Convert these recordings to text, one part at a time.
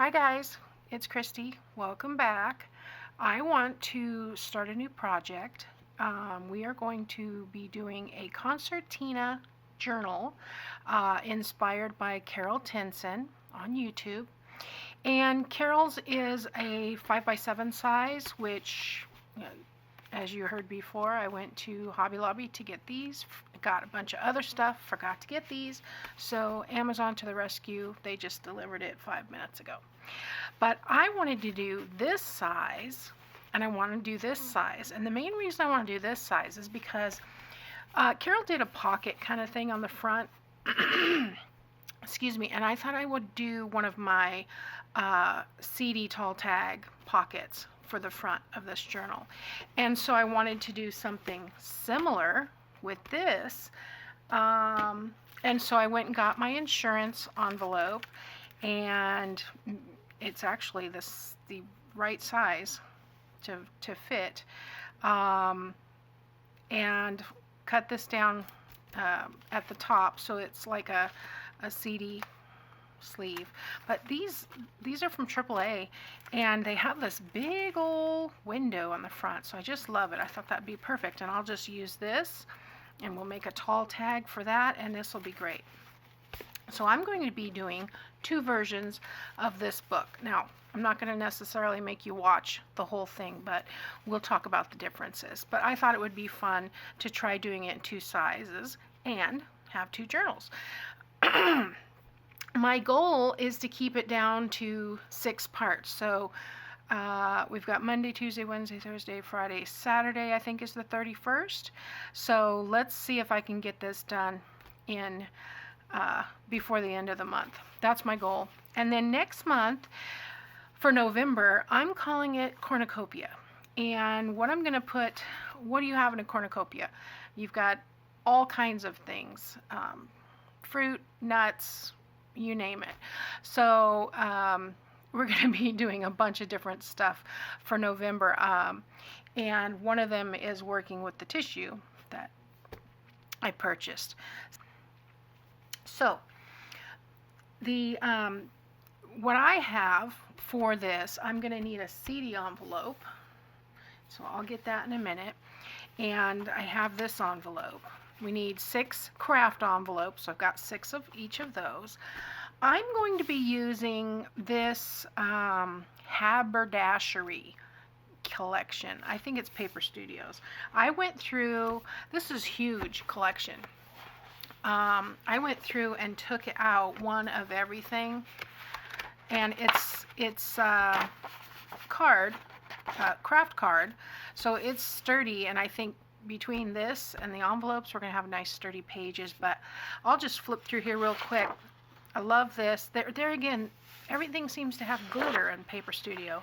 Hi guys, it's Kristi. Welcome back. I want to start a new project. We are going to be doing a concertina journal inspired by Tinson on YouTube. And Carol's is a 5x7 size, which, as you heard before, I went to Hobby Lobby to get these. Got a bunch of other stuff, forgot to get these. So Amazon to the rescue, they just delivered it 5 minutes ago. But I wanted to do this size, and I want to do this size. And the main reason I want to do this size is because Carol did a pocket kind of thing on the front. Excuse me, and I thought I would do one of my CD tall tag pockets for the front of this journal. And so I wanted to do something similar with this. And so I went and got my insurance envelope, and it's actually the right size to fit. And cut this down at the top so it's like a CD sleeve. But these are from AAA, and they have this big old window on the front, so I just love it. I thought that'd be perfect, and I'll just use this, and we'll make a tall tag for that, and this will be great. So I'm going to be doing 2 versions of this book. Now, I'm not going to necessarily make you watch the whole thing, but we'll talk about the differences. But I thought it would be fun to try doing it in 2 sizes and have 2 journals. My goal is to keep it down to 6 parts. So we've got Monday, Tuesday, Wednesday, Thursday, Friday, Saturday, I think is the 31st. So let's see if I can get this done in before the end of the month. That's my goal. And then next month, for November, I'm calling it Cornucopia. And what I'm going to put, what do you have in a cornucopia? You've got all kinds of things, fruit, nuts, you name it. So we're going to be doing a bunch of different stuff for November. And one of them is working with the tissue that I purchased. So the what I have for this, I'm going to need a CD envelope. So I'll get that in a minute. And I have this envelope. We need 6 kraft envelopes, so I've got 6 of each of those. I'm going to be using this Haberdashery collection. I think it's Paper Studios. I went through, this is huge collection. I went through and took out one of everything, and it's card, craft card, so it's sturdy, and I think between this and the envelopes we're going to have nice sturdy pages. But I'll just flip through here real quick. I love this. There again, everything seems to have glitter in Paper Studio,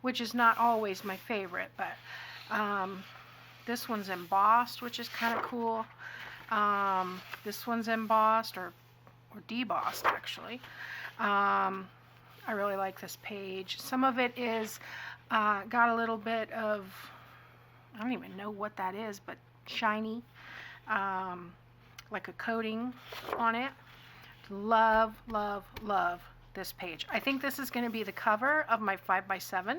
which is not always my favorite, but this one's embossed, which is kind of cool. This one's embossed or debossed, actually. I really like this page. Some of it is got a little bit of, I don't even know what that is, but shiny, like a coating on it. Love, love, love this page. I think this is going to be the cover of my 5x7.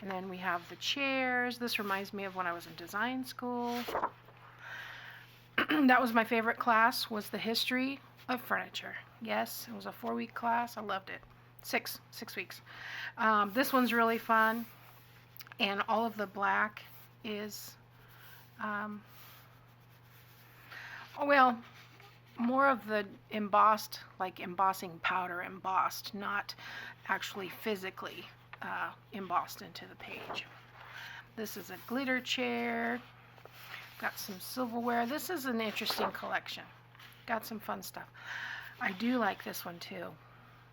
And then we have the chairs. This reminds me of when I was in design school. That was my favorite class, was the history of furniture. Yes, it was a 4-week class. I loved it. 6 weeks. This one's really fun, and all of the black is, well, more of the embossed, like embossing powder embossed, not actually physically embossed into the page. This is a glitter chair. Got some silverware. This is an interesting collection. Got some fun stuff. I do like this one too.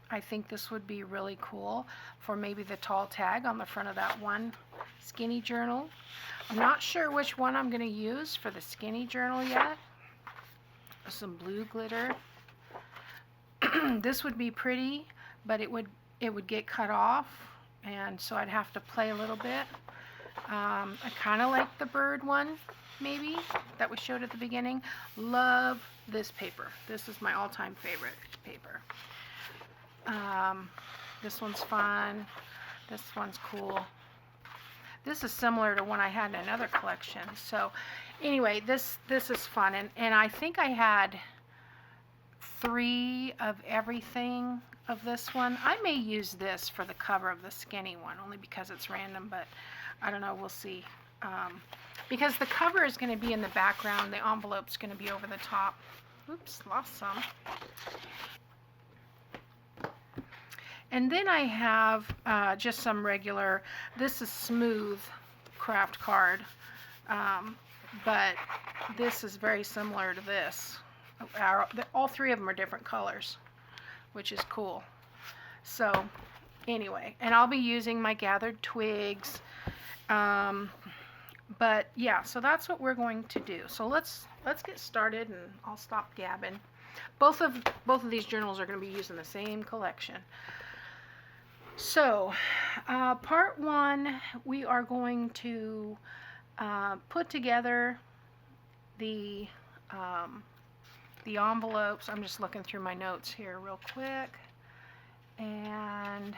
I think this would be really cool for maybe the tall tag on the front of that one skinny journal. I'm not sure which one I'm going to use for the skinny journal yet. Some blue glitter. This would be pretty, but it would get cut off, and so I'd have to play a little bit. I kind of like the bird one, maybe, that we showed at the beginning. Love this paper. This is my all-time favorite paper. This one's fun. This one's cool. This is similar to one I had in another collection. So anyway, this is fun. And I think I had 3 of everything of this one. I may use this for the cover of the skinny one, only because it's random, but I don't know, we'll see. Because the cover is going to be in the background, the envelope's going to be over the top. Oops, lost some. And then I have just some regular, this is smooth craft card, but this is very similar to this. All 3 of them are different colors, which is cool. So anyway, and I'll be using my gathered twigs. But yeah, so that's what we're going to do. So let's get started, and I'll stop gabbing. Both of these journals are going to be used in the same collection. So part 1, we are going to put together the envelopes. I'm just looking through my notes here real quick. And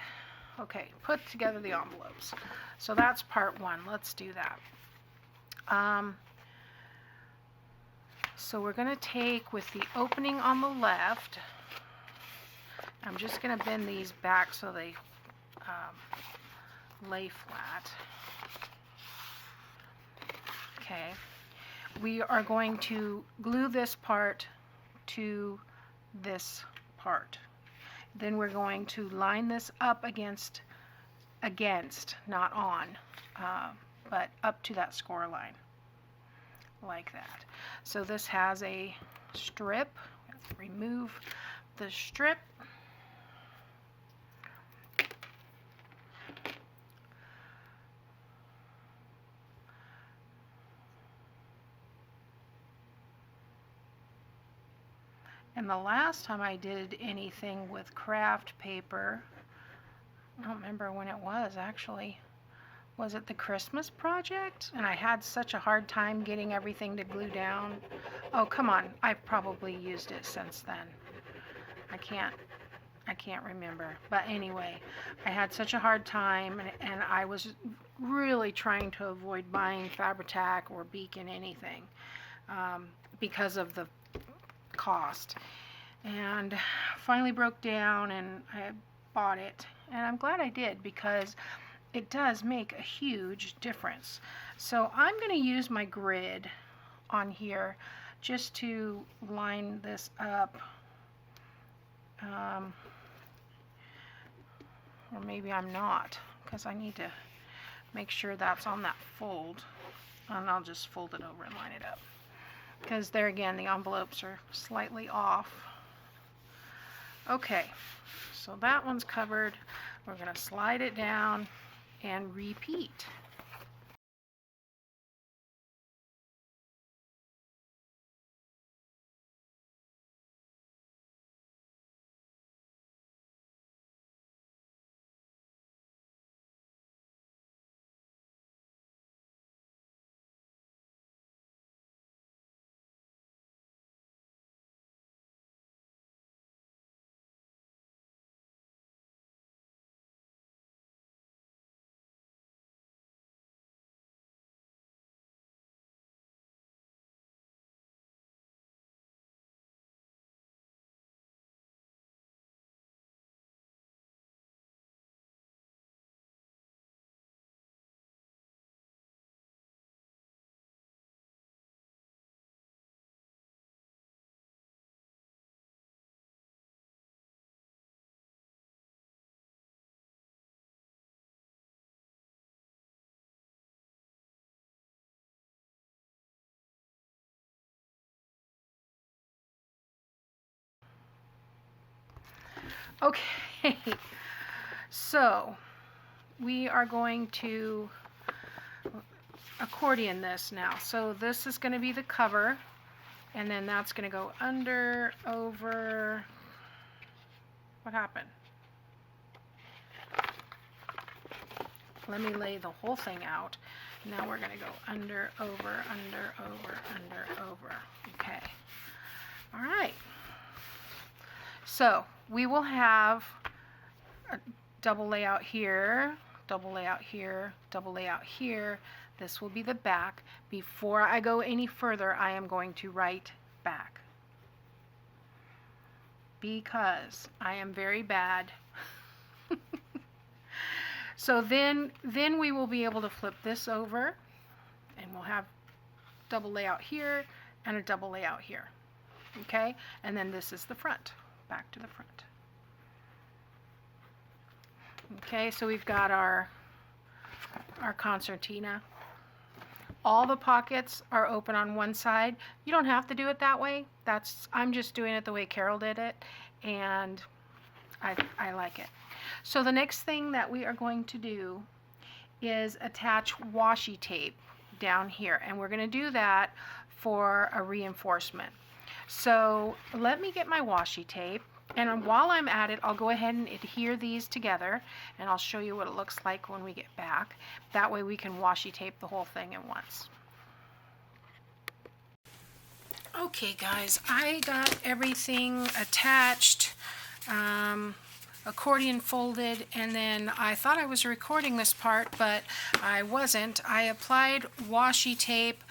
okay, put together the envelopes. So that's part 1. Let's do that. So we're going to take with the opening on the left. I'm just going to bend these back so they lay flat. Okay. We are going to glue this part to this part. Then we're going to line this up against, not on, but up to that score line, like that. So this has a strip. Remove the strip. And the last time I did anything with craft paper, I don't remember when it was actually. Was it the Christmas project? And I had such a hard time getting everything to glue down. Oh, come on. I've probably used it since then. I can't remember. But anyway, I had such a hard time, and I was really trying to avoid buying Fabri-Tac or Beacon anything because of the cost. And finally broke down, and I bought it. And I'm glad I did, because it does make a huge difference. So I'm going to use my grid on here just to line this up. Or maybe I'm not, because I need to make sure that's on that fold. And I'll just fold it over and line it up, because there again the envelopes are slightly off. Okay, so that one's covered. We're going to slide it down and repeat. Okay, so we are going to accordion this now. So this is going to be the cover, and then that's going to go under, over. What happened? Let me lay the whole thing out. Now we're going to go under, over, under, over, under, over. Okay. All right. So we will have double layout here, double layout here, double layout here. This will be the back. Before I go any further, I am going to write back, because I am very bad. So then we will be able to flip this over, and we'll have double layout here and a double layout here. Okay, and then this is the front, back to the front. Okay, so we've got our concertina. All the pockets are open on one side. You don't have to do it that way. I'm just doing it the way Carol did it, and I like it. So the next thing that we are going to do is attach washi tape down here, and we're going to do that for a reinforcement. So let me get my washi tape, and while I'm at it, I'll go ahead and adhere these together, and I'll show you what it looks like when we get back. That way we can washi tape the whole thing at once. Okay guys, I got everything attached, accordion folded, and then I thought I was recording this part, but I wasn't. I applied washi tape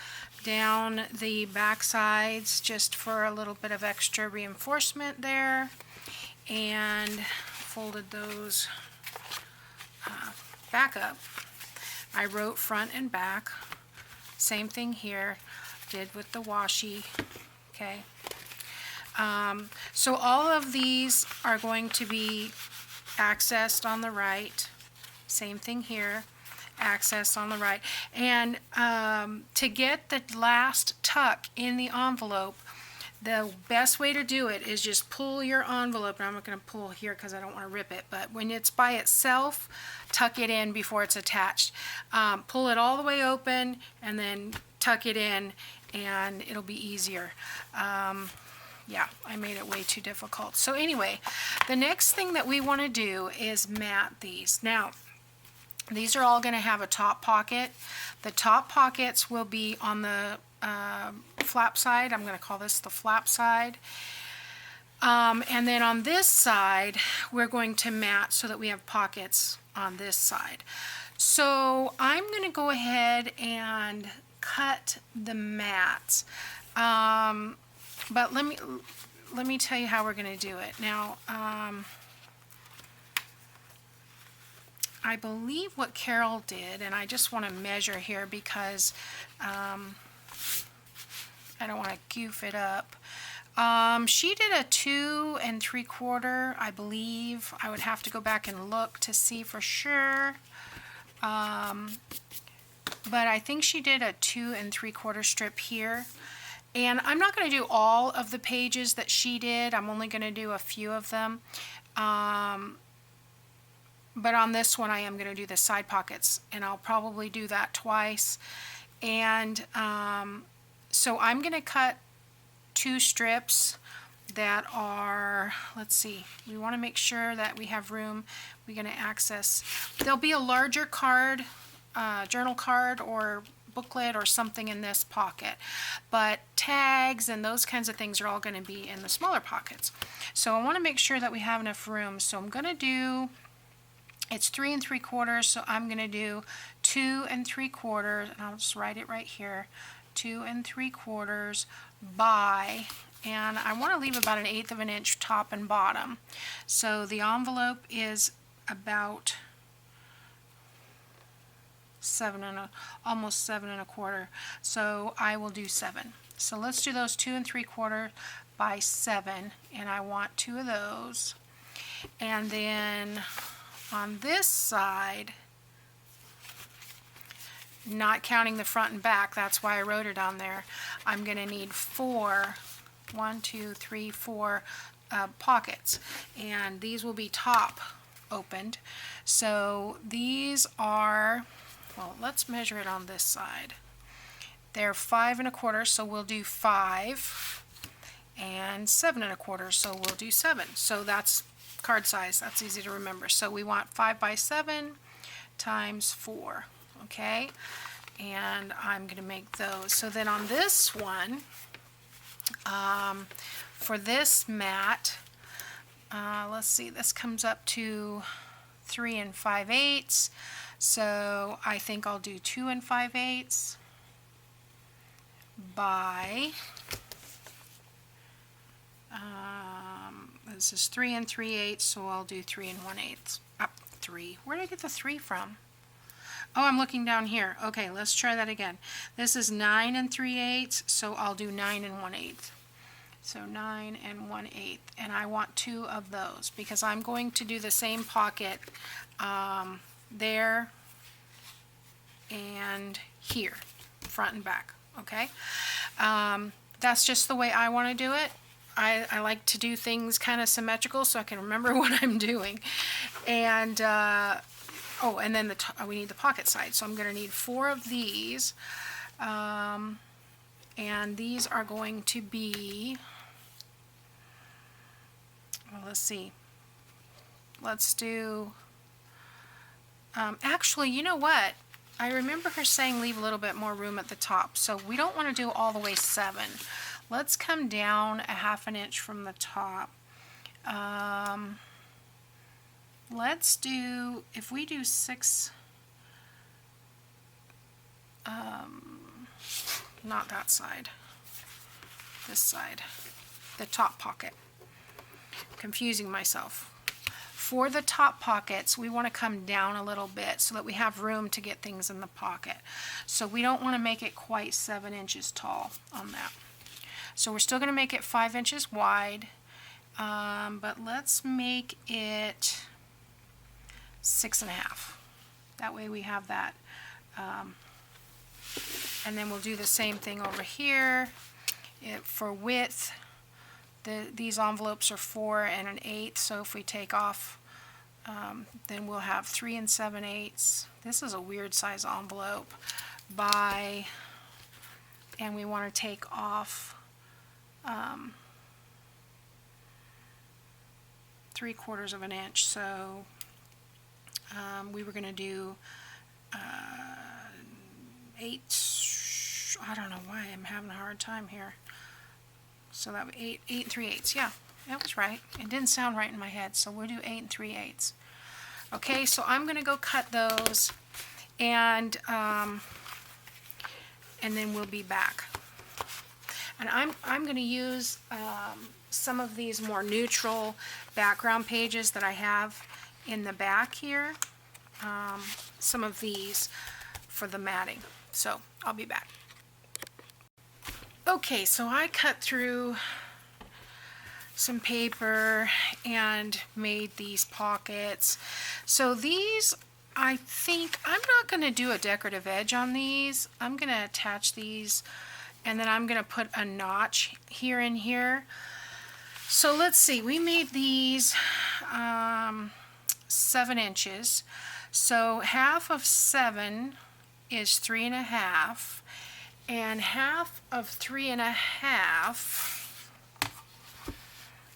down the back sides just for a little bit of extra reinforcement there, and folded those back up. I wrote front and back, same thing here, did with the washi. Okay, so all of these are going to be accessed on the right, same thing here, access on the right. And to get the last tuck in the envelope, the best way to do it is just pull your envelope, and I'm not going to pull here because I don't want to rip it, but when it's by itself, tuck it in before it's attached. Pull it all the way open and then tuck it in, and it'll be easier. Yeah, I made it way too difficult. So anyway, the next thing that we want to do is mat these. Now, these are all going to have a top pocket. The top pockets will be on the flap side. I'm going to call this the flap side. And then on this side, we're going to mat so that we have pockets on this side. So I'm going to go ahead and cut the mats. But let me tell you how we're going to do it. Now, I believe what Carol did, and I just want to measure here because I don't want to goof it up. She did a 2 3/4, I believe. I would have to go back and look to see for sure. But I think she did a 2 3/4 strip here. And I'm not going to do all of the pages that she did. I'm only going to do a few of them. But on this one, I am going to do the side pockets, and I'll probably do that twice. And so I'm going to cut 2 strips that are, let's see, we want to make sure that we have room. We're going to access, there'll be a larger card, journal card or booklet or something in this pocket, but tags and those kinds of things are all going to be in the smaller pockets. So I want to make sure that we have enough room. So I'm going to do, it's 3 3/4, so I'm going to do 2 3/4, and I'll just write it right here, 2 3/4 by, and I want to leave about 1/8 of an inch top and bottom. So the envelope is about almost 7 1/4. So I will do 7. So let's do those 2 3/4 by 7, and I want 2 of those. And then on this side, not counting the front and back, that's why I wrote it on there, I'm going to need 4, 1 2 3 4 pockets, and these will be top opened. So these are, well, let's measure it on this side. They're 5 1/4, so we'll do 5, and 7 1/4, so we'll do 7. So that's card size. That's easy to remember. So we want 5 by 7 times 4. Okay, and I'm going to make those. So then on this one, for this mat, let's see, this comes up to 3 5/8, so I think I'll do 2 5/8 by, this is 3 3/8, so I'll do 3 1/8. 3. Where did I get the 3 from? Oh, I'm looking down here. Okay, let's try that again. This is 9 3/8, so I'll do 9 1/8. So 9 1/8, and I want 2 of those because I'm going to do the same pocket there and here, front and back. Okay, that's just the way I want to do it. I like to do things kind of symmetrical so I can remember what I'm doing. And oh, and then we need the pocket side, so I'm going to need 4 of these, and these are going to be, well, let's see, let's do, actually, you know what, I remember her saying leave a little bit more room at the top, so we don't want to do all the way 7. Let's come down a 1/2 inch from the top. Let's do, if we do 6, not that side, this side, the top pocket. Confusing myself. For the top pockets, we want to come down a little bit so that we have room to get things in the pocket. So we don't want to make it quite 7 inches tall on that. So we're still going to make it 5 inches wide, but let's make it 6 1/2. That way we have that. And then we'll do the same thing over here. For width, these envelopes are 4 1/8, so if we take off, then we'll have 3 7/8. This is a weird size envelope by, and we want to take off 3/4 of an inch. So we were going to do 8. I don't know why I'm having a hard time here. So that would 8 3/8. Yeah, that was right. It didn't sound right in my head, so we'll do 8 3/8. Okay, so I'm going to go cut those, and then we'll be back. And I'm going to use some of these more neutral background pages that I have in the back here. Some of these for the matting. So I'll be back. Okay, so I cut through some paper and made these pockets. So these, I think, I'm not going to do a decorative edge on these. I'm going to attach these, and then I'm going to put a notch here and here. So let's see, we made these 7 inches. So 1/2 of 7 is 3 1/2, and 1/2 of 3 1/2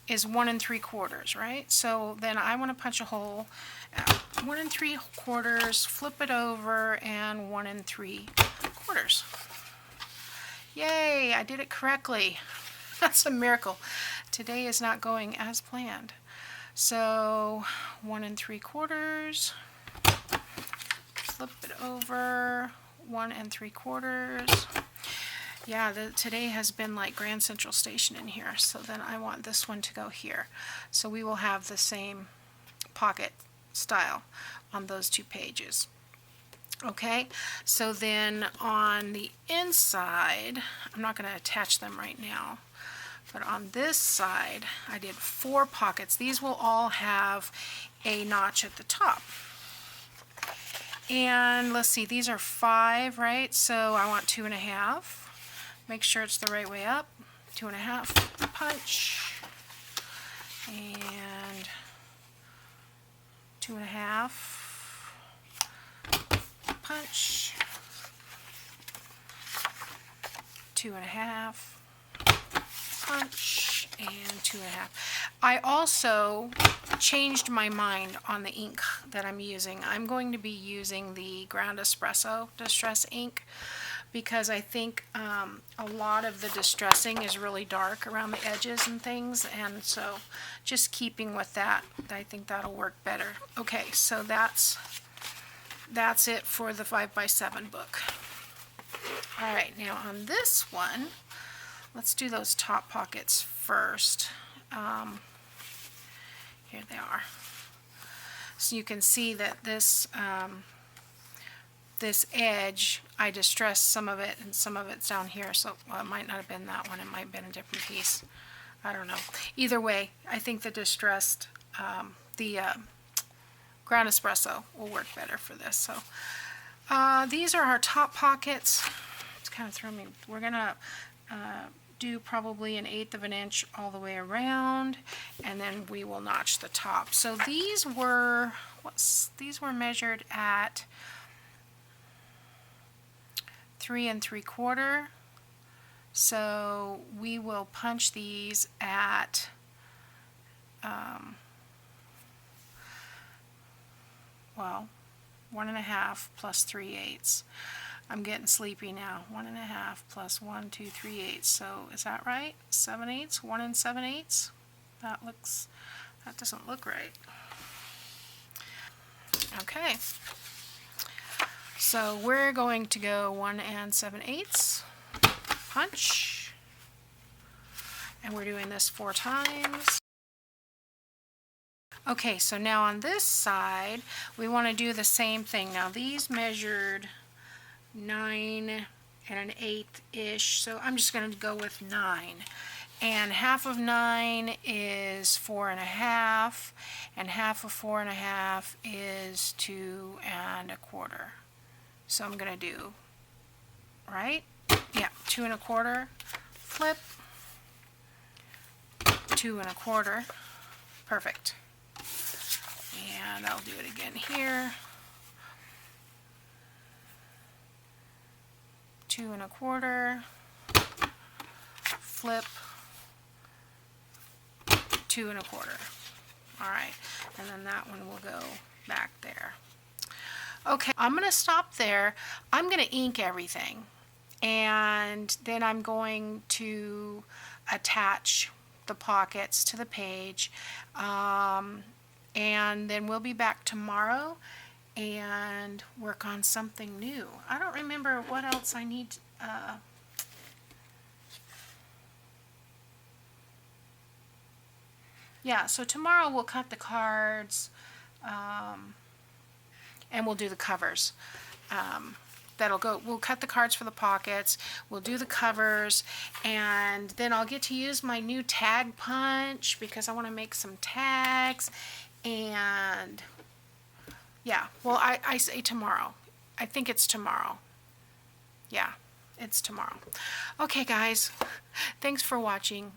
is 1 3/4, right? So then I want to punch a hole at 1 3/4, flip it over, and 1 3/4. Yay, I did it correctly. That's a miracle. Today is not going as planned. So 1 3/4, flip it over, 1 3/4. Yeah, today has been like Grand Central Station in here, so then I want this one to go here. So we will have the same pocket style on those 2 pages. Okay, so then on the inside, I'm not going to attach them right now, but on this side, I did 4 pockets. These will all have a notch at the top. And let's see, these are 5, right? So I want 2 1/2. Make sure it's the right way up. 2 1/2 punch, and 2 1/2 punch, 2 1/2 punch, and 2 1/2. I also changed my mind on the ink that I'm using. I'm going to be using the Ground Espresso Distress ink, because I think a lot of the distressing is really dark around the edges and things, and so just keeping with that, I think that'll work better. Okay, so that's it for the 5x7 book. All right, now on this one, let's do those top pockets first. Here they are. So you can see that this this edge, I distressed some of it, and some of it's down here, so well, it might not have been that one, it might have been a different piece. I don't know. Either way, I think the distressed, ground espresso will work better for this. So these are our top pockets. It's kind of throwing me. We're gonna do probably 1/8 of an inch all the way around, and then we will notch the top. So these were measured at 3 3/4. So we will punch these at well, 1 1/2 plus 3/8. I'm getting sleepy now. 1 1/2 plus 1 2 3/8. So is that right? 7/8. 1 7/8. That doesn't look right. Okay. So we're going to go 1 7/8 punch, and we're doing this 4 times. Okay, so now on this side, we want to do the same thing. Now these measured 9 1/8-ish, so I'm just going to go with 9. And half of 9 is 4 1/2, and half of 4 1/2 is 2 1/4. So I'm going to do, right? Yeah, 2 1/4, flip, 2 1/4, perfect. And I'll do it again here. 2 1/4, flip, 2 1/4. All right, and then that one will go back there. Okay, I'm going to stop there. I'm going to ink everything, and then I'm going to attach the pockets to the page, and then we'll be back tomorrow and work on something new. I don't remember what else I need. Yeah, so tomorrow we'll cut the cards, and we'll do the covers. We'll cut the cards for the pockets, we'll do the covers, and then I'll get to use my new tag punch because I want to make some tags. And yeah, well, I say tomorrow. I think it's tomorrow. Yeah, it's tomorrow. Okay, guys, thanks for watching.